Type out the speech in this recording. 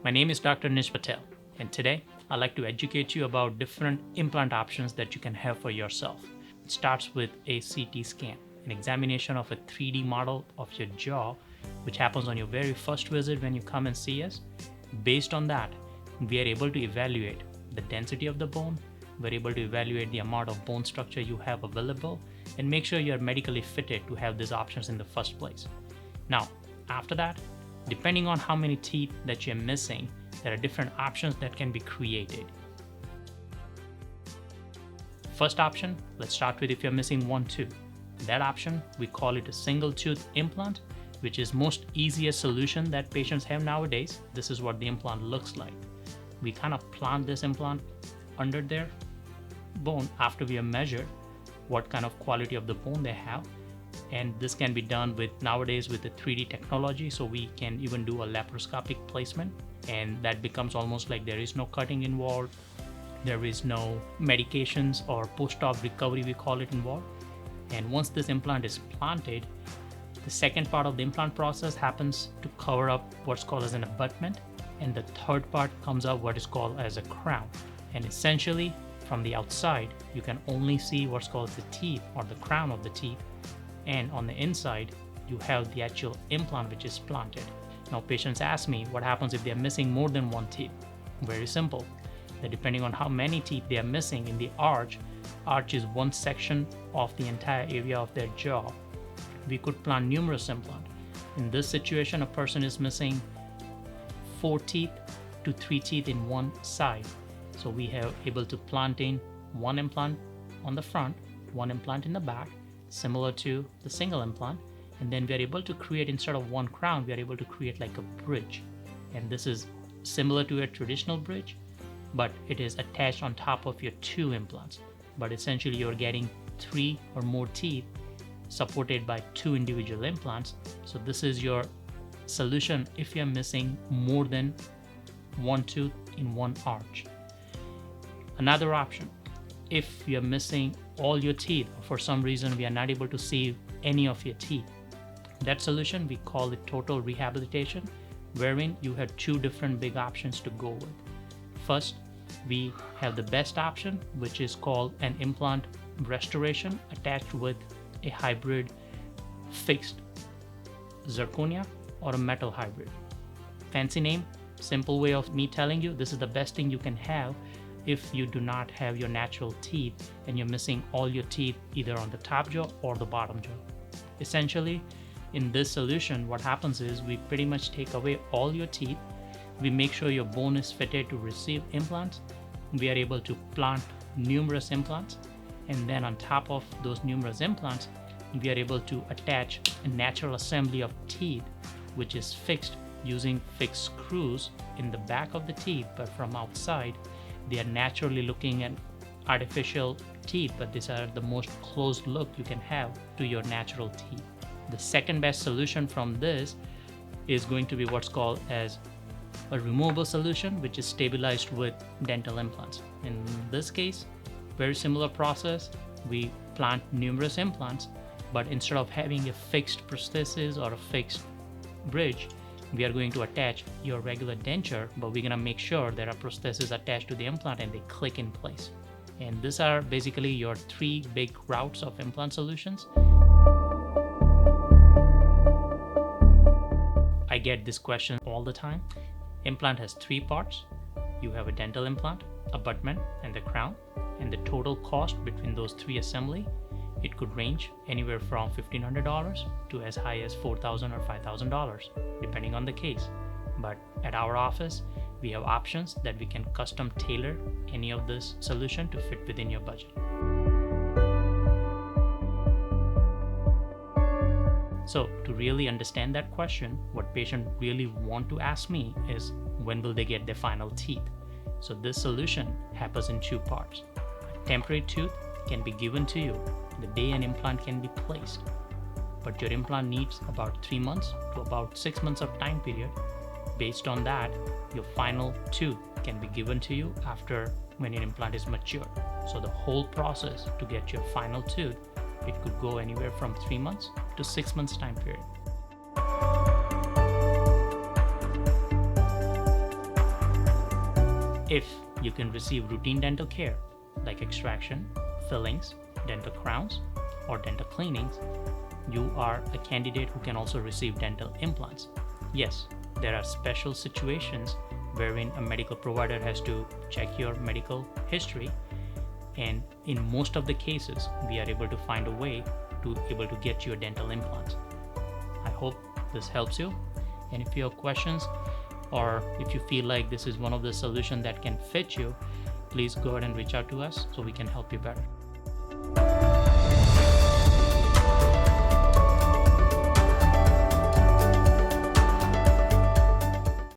My name is Dr. Patel, and today I'd like to educate you about different implant options that you can have for yourself. It starts with a CT scan, an examination of a 3D model of your jaw, which happens on your very first visit when you come and see us. Based on that, we are able to evaluate the density of the bone, we're able to evaluate the amount of bone structure you have available, and make sure you're medically fitted to have these options in the first place. Now, after that, depending on how many teeth that you're missing, there are different options that can be created. First option, let's start with if you're missing one tooth. That option, we call it a single tooth implant, which is most easiest solution that patients have nowadays. This is what the implant looks like. We kind of plant this implant under their bone after we have measured what kind of quality of the bone they have. And this can be done nowadays with the 3D technology, so we can even do a laparoscopic placement, and that becomes almost like there is no cutting involved, there is no medications or post-op recovery, we call it, involved. And once this implant is planted, the second part of the implant process happens to cover up what's called as an abutment, and the third part comes up what is called as a crown. And essentially, from the outside, you can only see what's called the teeth or the crown of the teeth, and on the inside, you have the actual implant which is planted. Now, patients ask me what happens if they're missing more than one teeth. Very simple. That depending on how many teeth they are missing in the arch is one section of the entire area of their jaw. We could plant numerous implants. In this situation, a person is missing 4 teeth to 3 teeth in one side. So we have able to plant in one implant on the front, one implant in the back, similar to the single implant, and then we are able to create, instead of one crown, we are able to create like a bridge. And this is similar to a traditional bridge, but it is attached on top of your 2 implants. But essentially you're getting 3 or more teeth supported by 2 individual implants. So this is your solution if you're missing more than one tooth in one arch. Another option, if you're missing all your teeth, for some reason we are not able to see any of your teeth, that solution we call it total rehabilitation, wherein you have 2 different big options to go with. First, we have the best option, which is called an implant restoration attached with a hybrid fixed zirconia or a metal hybrid. Fancy name, simple way of me telling you, this is the best thing you can have if you do not have your natural teeth and you're missing all your teeth either on the top jaw or the bottom jaw. Essentially, in this solution, what happens is we pretty much take away all your teeth. We make sure your bone is fitted to receive implants. We are able to plant numerous implants, and then on top of those numerous implants, we are able to attach a natural assembly of teeth, which is fixed using fixed screws in the back of the teeth, but from outside, they are naturally looking at artificial teeth, but these are the most closed look you can have to your natural teeth. The second best solution from this is going to be what's called as a removable solution, which is stabilized with dental implants. In this case, very similar process. We plant numerous implants, but instead of having a fixed prosthesis or a fixed bridge, we are going to attach your regular denture, but we're going to make sure there are prostheses attached to the implant and they click in place. And these are basically your 3 big routes of implant solutions. I get this question all the time. Implant has 3 parts. You have a dental implant, abutment, and the crown. And the total cost between those 3 assembly, it could range anywhere from $1,500 to as high as $4,000 or $5,000, depending on the case. But at our office, we have options that we can custom tailor any of this solution to fit within your budget. So to really understand that question, what patients really want to ask me is, when will they get their final teeth? So this solution happens in 2 parts. A temporary tooth can be given to you the day an implant can be placed, but your implant needs about 3 months to about 6 months of time period. Based on that, your final tooth can be given to you after when your implant is mature. So the whole process to get your final tooth, it could go anywhere from 3 months to 6 months time period. If you can receive routine dental care like extraction, fillings, dental crowns, or dental cleanings, you are a candidate who can also receive dental implants. Yes, there are special situations wherein a medical provider has to check your medical history, and in most of the cases we are able to find a way to able to get you a dental implant. I hope this helps you, and if you have questions or if you feel like this is one of the solutions that can fit you, please go ahead and reach out to us so we can help you better.